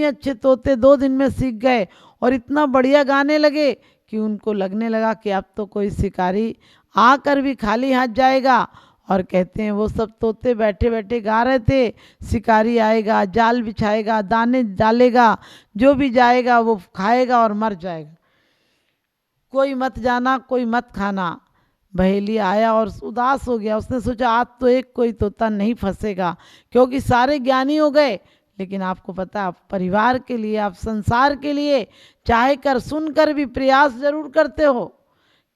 इतने अच्छे तोते 2 दिन में सीख गए और इतना बढ़िया गाने लगे कि उनको लगने लगा कि अब तो कोई शिकारी आकर भी खाली हाथ जाएगा। और कहते हैं वो सब तोते बैठे बैठे गा रहे थे, शिकारी आएगा, जाल बिछाएगा, दाने डालेगा, जो भी जाएगा वो खाएगा और मर जाएगा, कोई मत जाना कोई मत खाना। बहेलिया आया और उदास हो गया, उसने सोचा आज तो एक कोई तोता नहीं फंसेगा, क्योंकि सारे ज्ञानी हो गए। लेकिन आपको पता, आप परिवार के लिए, आप संसार के लिए चाहे कर सुन कर भी प्रयास जरूर करते हो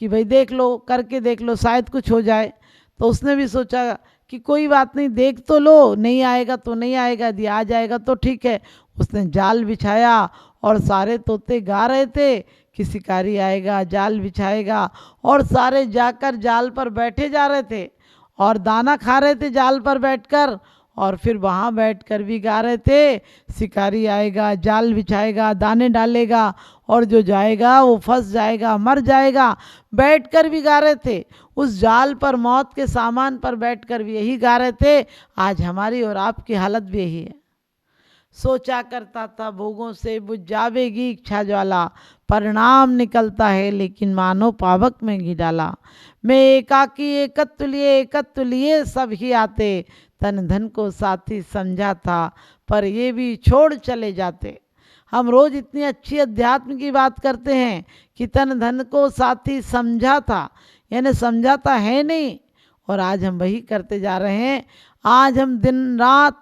कि भाई देख लो, करके देख लो, शायद कुछ हो जाए। तो उसने भी सोचा कि कोई बात नहीं, देख तो लो, नहीं आएगा तो नहीं आएगा, यदि आ जाएगा तो ठीक है। उसने जाल बिछाया और सारे तोते गा रहे थे कि शिकारी आएगा, जाल बिछाएगा, और सारे जाकर जाल पर बैठे जा रहे थे और दाना खा रहे थे जाल पर बैठकर, और फिर वहाँ बैठकर भी गा रहे थे शिकारी आएगा, जाल बिछाएगा, दाने डालेगा, और जो जाएगा वो फंस जाएगा, मर जाएगा। बैठकर भी गा रहे थे, उस जाल पर, मौत के सामान पर बैठकर भी यही गा रहे थे। आज हमारी और आपकी हालत भी यही है। सोचा करता था भोगों से बुझ जावेगी इच्छा ज्वाला, परिणाम निकलता है लेकिन मानो पावक में घी डाला। मैं एकाकी एकत्व लिए सब ही आते, तन धन को साथी समझा था पर ये भी छोड़ चले जाते। हम रोज इतनी अच्छी अध्यात्म की बात करते हैं कि तन धन को साथी समझा था, यानी समझाता है नहीं, और आज हम वही करते जा रहे हैं। आज हम दिन रात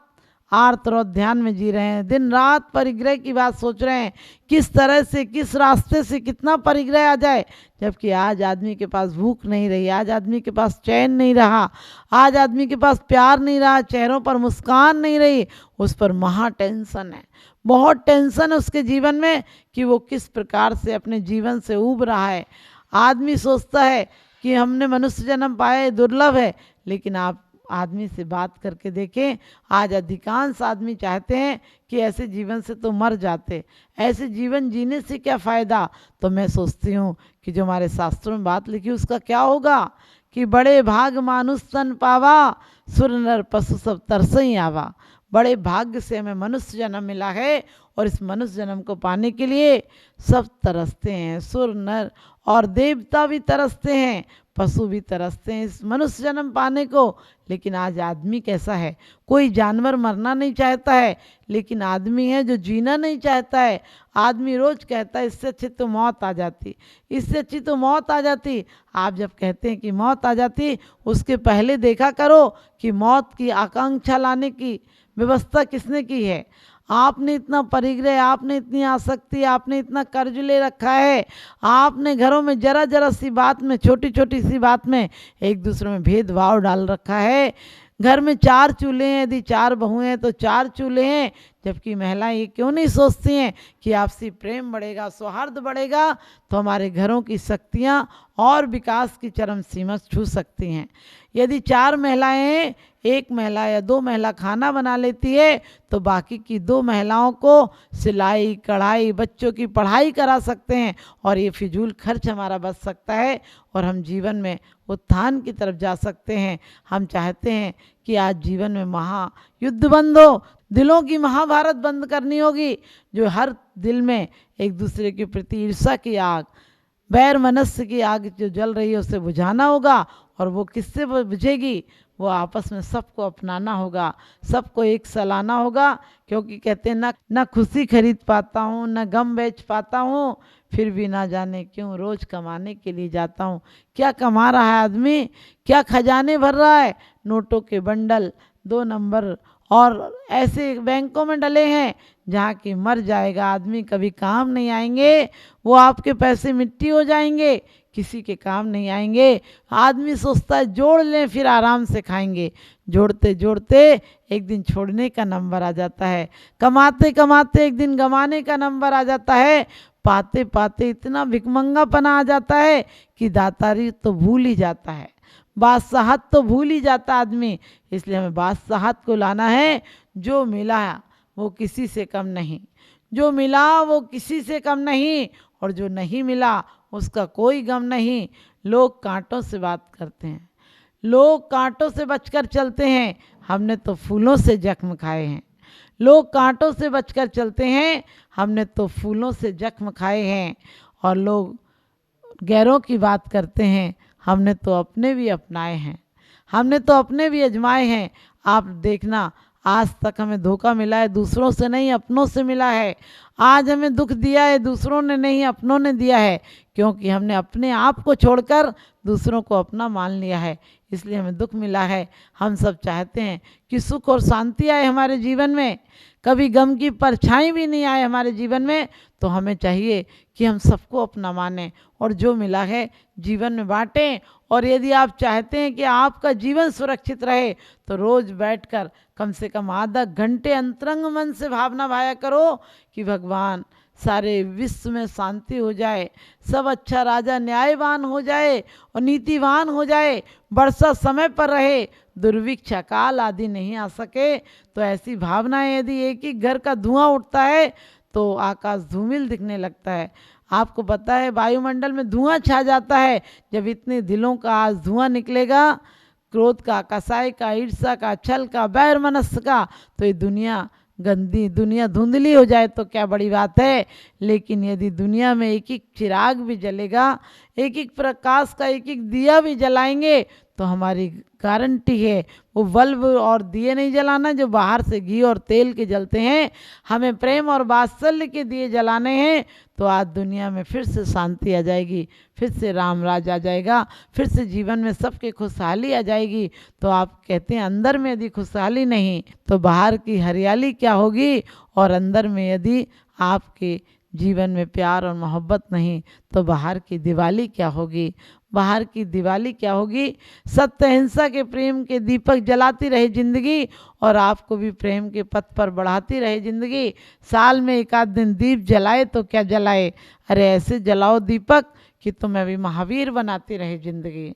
आर्त और ध्यान में जी रहे हैं, दिन रात परिग्रह की बात सोच रहे हैं, किस तरह से, किस रास्ते से कितना परिग्रह आ जाए। जबकि आज आदमी के पास भूख नहीं रही, आज आदमी के पास चैन नहीं रहा, आज आदमी के पास प्यार नहीं रहा, चेहरों पर मुस्कान नहीं रही। उस पर महा टेंशन है, बहुत टेंशन है उसके जीवन में कि वो किस प्रकार से अपने जीवन से ऊब रहा है। आदमी सोचता है कि हमने मनुष्य जन्म पाए, दुर्लभ है, लेकिन आप आदमी से बात करके देखें, आज अधिकांश आदमी चाहते हैं कि ऐसे जीवन से तो मर जाते, ऐसे जीवन जीने से क्या फ़ायदा। तो मैं सोचती हूँ कि जो हमारे शास्त्रों में बात लिखी उसका क्या होगा कि बड़े भाग मानुष तन पावा, सुर नर पशु सब तरसई आवा। बड़े भाग्य से हमें मनुष्य जन्म मिला है, और इस मनुष्य जन्म को पाने के लिए सब तरसते हैं, सुर नर और देवता भी तरसते हैं, पशु भी तरसते हैं इस मनुष्य जन्म पाने को। लेकिन आज आदमी कैसा है, कोई जानवर मरना नहीं चाहता है, लेकिन आदमी है जो जीना नहीं चाहता है। आदमी रोज कहता है इससे अच्छी तो मौत आ जाती, इससे अच्छी तो मौत आ जाती। आप जब कहते हैं कि मौत आ जाती, उसके पहले देखा करो कि मौत की आकांक्षा लाने की व्यवस्था किसने की है। आपने इतना परिग्रह, आपने इतनी आसक्ति, आपने इतना कर्ज ले रखा है, आपने घरों में जरा जरा सी बात में, छोटी छोटी सी बात में एक दूसरे में भेदभाव डाल रखा है। घर में 4 चूल्हे हैं, यदि 4 बहुएं हैं तो 4 चूल्हे हैं। जबकि महिलाएं ये क्यों नहीं सोचती हैं कि आपसी प्रेम बढ़ेगा, सौहार्द बढ़ेगा तो हमारे घरों की शक्तियाँ और विकास की चरम सीमा छू सकती हैं। यदि 4 महिलाएं हैं, 1 महिला या 2 महिला खाना बना लेती है तो बाकी की 2 महिलाओं को सिलाई, कढ़ाई, बच्चों की पढ़ाई करा सकते हैं, और ये फिजूल खर्च हमारा बच सकता है, और हम जीवन में उत्थान की तरफ जा सकते हैं। हम चाहते हैं कि आज जीवन में महायुद्ध बंद हो, दिलों की महाभारत बंद करनी होगी, जो हर दिल में एक दूसरे के प्रति ईर्ष्या की आग, बैर मनस्य की आग जो जल रही है उसे बुझाना होगा। और वो किससे बुझेगी, वो आपस में सबको अपनाना होगा, सबको एक सलाना होगा। क्योंकि कहते हैं ना खुशी खरीद पाता हूँ, न गम बेच पाता हूँ, फिर भी ना जाने क्यों रोज़ कमाने के लिए जाता हूँ। क्या कमा रहा है आदमी, क्या खजाने भर रहा है, नोटों के बंडल 2 नंबर और ऐसे बैंकों में डले हैं जहाँ की मर जाएगा आदमी, कभी काम नहीं आएंगे, वो आपके पैसे मिट्टी हो जाएंगे, किसी के काम नहीं आएंगे। आदमी सोचता है जोड़ लें फिर आराम से खाएंगे, जोड़ते जोड़ते एक दिन छोड़ने का नंबर आ जाता है, कमाते कमाते एक दिन गंवाने का नंबर आ जाता है, पाते पाते इतना भिकमंगापना आ जाता है कि दातारी तो भूल ही जाता है, बादशाहत तो भूल ही जाता आदमी। इसलिए हमें बादशाहत को लाना है। जो मिला वो किसी से कम नहीं, जो मिला वो किसी से कम नहीं, और जो नहीं मिला उसका कोई गम नहीं। लोग कांटों से बात करते हैं, लोग कांटों से बचकर चलते हैं, हमने तो फूलों से जख्म खाए हैं। लोग कांटों से बचकर चलते हैं, हमने तो फूलों से जख्म खाए हैं। और लोग गैरों की बात करते हैं, हमने तो अपने भी अपनाए हैं, हमने तो अपने भी आजमाए हैं। आप देखना, आज तक हमें धोखा मिला है दूसरों से नहीं, अपनों से मिला है। आज हमें दुख दिया है दूसरों ने नहीं, अपनों ने दिया है, क्योंकि हमने अपने आप को छोड़कर दूसरों को अपना मान लिया है, इसलिए हमें दुख मिला है। हम सब चाहते हैं कि सुख और शांति आए हमारे जीवन में, कभी गम की परछाई भी नहीं आए हमारे जीवन में। तो हमें चाहिए कि हम सबको अपना मानें और जो मिला है जीवन में बांटें। और यदि आप चाहते हैं कि आपका जीवन सुरक्षित रहे तो रोज़ बैठकर कम से कम आधा घंटे अंतरंग मन से भावना भाया करो कि भगवान, सारे विश्व में शांति हो जाए, सब अच्छा राजा न्यायवान हो जाए और नीतिवान हो जाए, वर्षा समय पर रहे, दुर्भिक्ष अकाल आदि नहीं आ सके। तो ऐसी भावनाएं, यदि एक ही घर का धुआं उठता है तो आकाश धूमिल दिखने लगता है। आपको पता है वायुमंडल में धुआं छा जाता है, जब इतने दिलों का आज धुआं निकलेगा, क्रोध का, कसाई का, ईर्ष्या का, छल का, बैर मनस्य का, तो ये दुनिया गंदी, दुनिया धुंधली हो जाए तो क्या बड़ी बात है। लेकिन यदि दुनिया में एक एक चिराग भी जलेगा, एक एक प्रकाश का एक एक दिया भी जलाएंगे तो हमारी गारंटी है वो बल्ब और दिए नहीं जलाना जो बाहर से घी और तेल के जलते हैं, हमें प्रेम और वात्सल्य के दिए जलाने हैं। तो आज दुनिया में फिर से शांति आ जाएगी, फिर से राम राज आ जाएगा, फिर से जीवन में सबके खुशहाली आ जाएगी। तो आप कहते हैं अंदर में यदि खुशहाली नहीं तो बाहर की हरियाली क्या होगी, और अंदर में यदि आपके जीवन में प्यार और मोहब्बत नहीं तो बाहर की दिवाली क्या होगी, बाहर की दिवाली क्या होगी। सत्य अहिंसा के प्रेम के दीपक जलाती रहे जिंदगी और आपको भी प्रेम के पथ पर बढ़ाती रहे जिंदगी। साल में एक आध दिन दीप जलाए तो क्या जलाए, अरे ऐसे जलाओ दीपक कि तुम्हें भी महावीर बनाती रहे जिंदगी,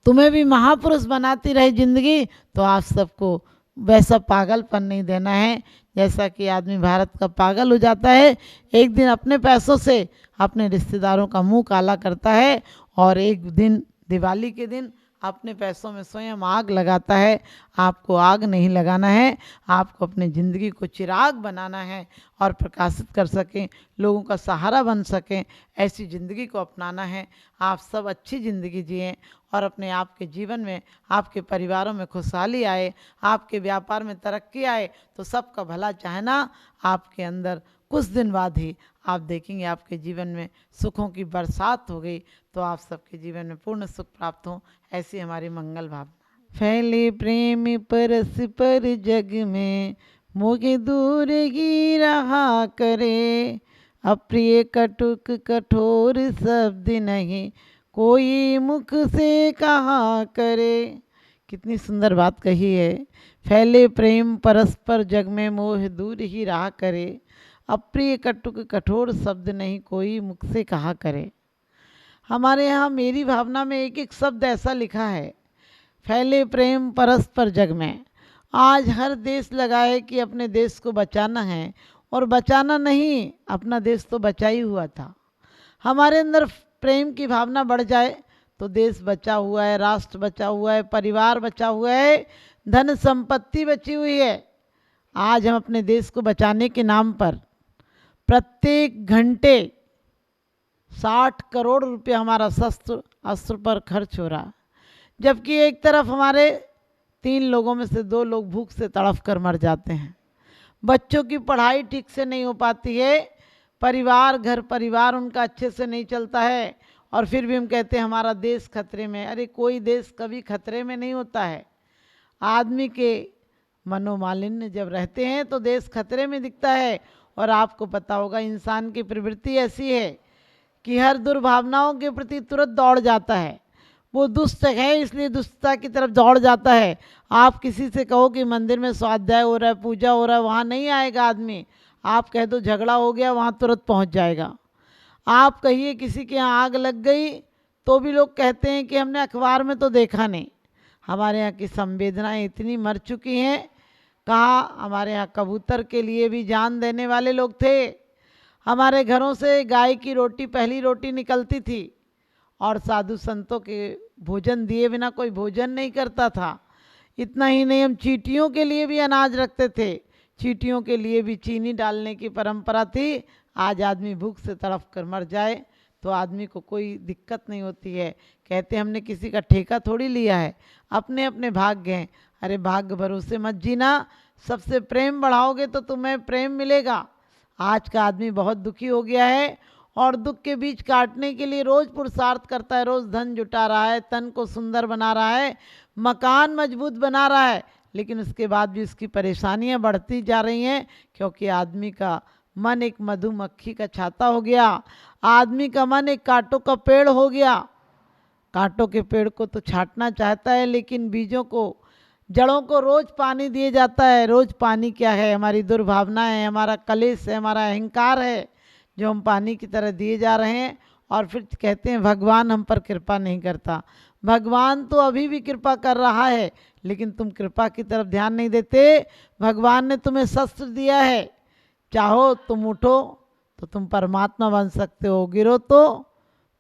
तुम्हें भी महापुरुष बनाती रहे जिंदगी। तो आप सबको वैसा पागलपन नहीं देना है जैसा कि आदमी भारत का पागल हो जाता है, एक दिन अपने पैसों से अपने रिश्तेदारों का मुंह काला करता है और एक दिन दिवाली के दिन अपने पैसों में स्वयं आग लगाता है। आपको आग नहीं लगाना है, आपको अपनी ज़िंदगी को चिराग बनाना है और प्रकाशित कर सकें, लोगों का सहारा बन सकें, ऐसी ज़िंदगी को अपनाना है। आप सब अच्छी ज़िंदगी जिएं और अपने आप के जीवन में, आपके परिवारों में खुशहाली आए, आपके व्यापार में तरक्की आए। तो सबका भला चाहना आपके अंदर कुछ दिन बाद ही आप देखेंगे आपके जीवन में सुखों की बरसात हो गई। तो आप सबके जीवन में पूर्ण सुख प्राप्त हो, ऐसी हमारी मंगल भावना। फैले प्रेम परस्पर जग में, मोहे दूर ही रहा करे, अप्रिय कटुक कठोर शब्द नहीं, कोई मुख से कहा करे। कितनी सुंदर बात कही है। फैले प्रेम परस्पर जग में, मोह दूर ही रहा करे, अप्रिय कटुक कठोर शब्द नहीं, कोई मुख से कहा करे। हमारे यहाँ मेरी भावना में एक एक शब्द ऐसा लिखा है, फैले प्रेम परस्पर जग में। आज हर देश लगाए कि अपने देश को बचाना है, और बचाना नहीं, अपना देश तो बचा ही हुआ था। हमारे अंदर प्रेम की भावना बढ़ जाए तो देश बचा हुआ है, राष्ट्र बचा हुआ है, परिवार बचा हुआ है, धन संपत्ति बची हुई है। आज हम अपने देश को बचाने के नाम पर प्रत्येक घंटे 60 करोड़ रुपए हमारा शस्त्र अस्त्र पर खर्च हो रहा, जबकि एक तरफ हमारे 3 लोगों में से 2 लोग भूख से तड़फ कर मर जाते हैं। बच्चों की पढ़ाई ठीक से नहीं हो पाती है, परिवार, घर परिवार उनका अच्छे से नहीं चलता है, और फिर भी हम कहते हैं हमारा देश खतरे में। अरे कोई देश कभी खतरे में नहीं होता है। आदमी के मनोमालिन्य जब रहते हैं तो देश खतरे में दिखता है। और आपको पता होगा इंसान की प्रवृत्ति ऐसी है कि हर दुर्भावनाओं के प्रति तुरंत दौड़ जाता है। वो दुष्ट है इसलिए दुष्टता की तरफ दौड़ जाता है। आप किसी से कहो कि मंदिर में स्वाध्याय हो रहा है, पूजा हो रहा है, वहाँ नहीं आएगा आदमी। आप कह दो झगड़ा हो गया, वहाँ तुरंत पहुँच जाएगा। आप कहिए किसी के यहाँ आग लग गई तो भी लोग कहते हैं कि हमने अखबार में तो देखा नहीं। हमारे यहाँ की संवेदनाएं इतनी मर चुकी हैं। कहाँ हमारे यहाँ कबूतर के लिए भी जान देने वाले लोग थे। हमारे घरों से गाय की रोटी, पहली रोटी निकलती थी, और साधु संतों के भोजन दिए बिना कोई भोजन नहीं करता था। इतना ही नहीं, हम चींटियों के लिए भी अनाज रखते थे, चींटियों के लिए भी चीनी डालने की परंपरा थी। आज आदमी भूख से तड़फ कर मर जाए तो आदमी को कोई दिक्कत नहीं होती है। कहते हमने किसी का ठेका थोड़ी लिया है, अपने अपने भाग्य हैं। अरे भाग्य भरोसे मत जीना, सबसे प्रेम बढ़ाओगे तो तुम्हें प्रेम मिलेगा। आज का आदमी बहुत दुखी हो गया है और दुख के बीच काटने के लिए रोज़ पुरुषार्थ करता है, रोज़ धन जुटा रहा है, तन को सुंदर बना रहा है, मकान मजबूत बना रहा है, लेकिन उसके बाद भी उसकी परेशानियां बढ़ती जा रही हैं, क्योंकि आदमी का मन एक मधुमक्खी का छाता हो गया, आदमी का मन एक कांटों का पेड़ हो गया। कांटों के पेड़ को तो छांटना चाहता है, लेकिन बीजों को, जड़ों को रोज पानी दिए जाता है। रोज पानी क्या है? हमारी दुर्भावना है, हमारा कलेश है, हमारा अहंकार है, जो हम पानी की तरह दिए जा रहे हैं। और फिर कहते हैं भगवान हम पर कृपा नहीं करता। भगवान तो अभी भी कृपा कर रहा है, लेकिन तुम कृपा की तरफ ध्यान नहीं देते। भगवान ने तुम्हें शस्त्र दिया है, चाहो तुम उठो तो तुम परमात्मा बन सकते हो, गिरो तो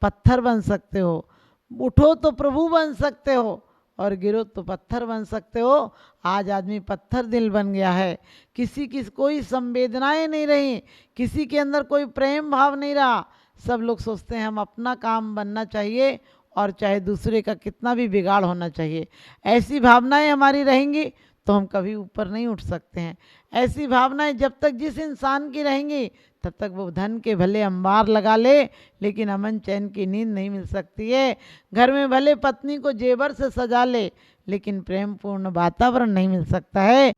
पत्थर बन सकते हो, उठो तो प्रभु बन सकते हो, और गिरो तो पत्थर बन सकते हो। आज आदमी पत्थर दिल बन गया है, किसी की कोई संवेदनाएं नहीं रही, किसी के अंदर कोई प्रेम भाव नहीं रहा। सब लोग सोचते हैं हम अपना काम बनना चाहिए और चाहे दूसरे का कितना भी बिगाड़ होना चाहिए। ऐसी भावनाएं हमारी रहेंगी तो हम कभी ऊपर नहीं उठ सकते हैं। ऐसी भावनाएं जब तक जिस इंसान की रहेंगी तब तक वो धन के भले अंबार लगा ले, लेकिन अमन चैन की नींद नहीं मिल सकती है। घर में भले पत्नी को जेवर से सजा ले, लेकिन प्रेम पूर्ण वातावरण नहीं मिल सकता है।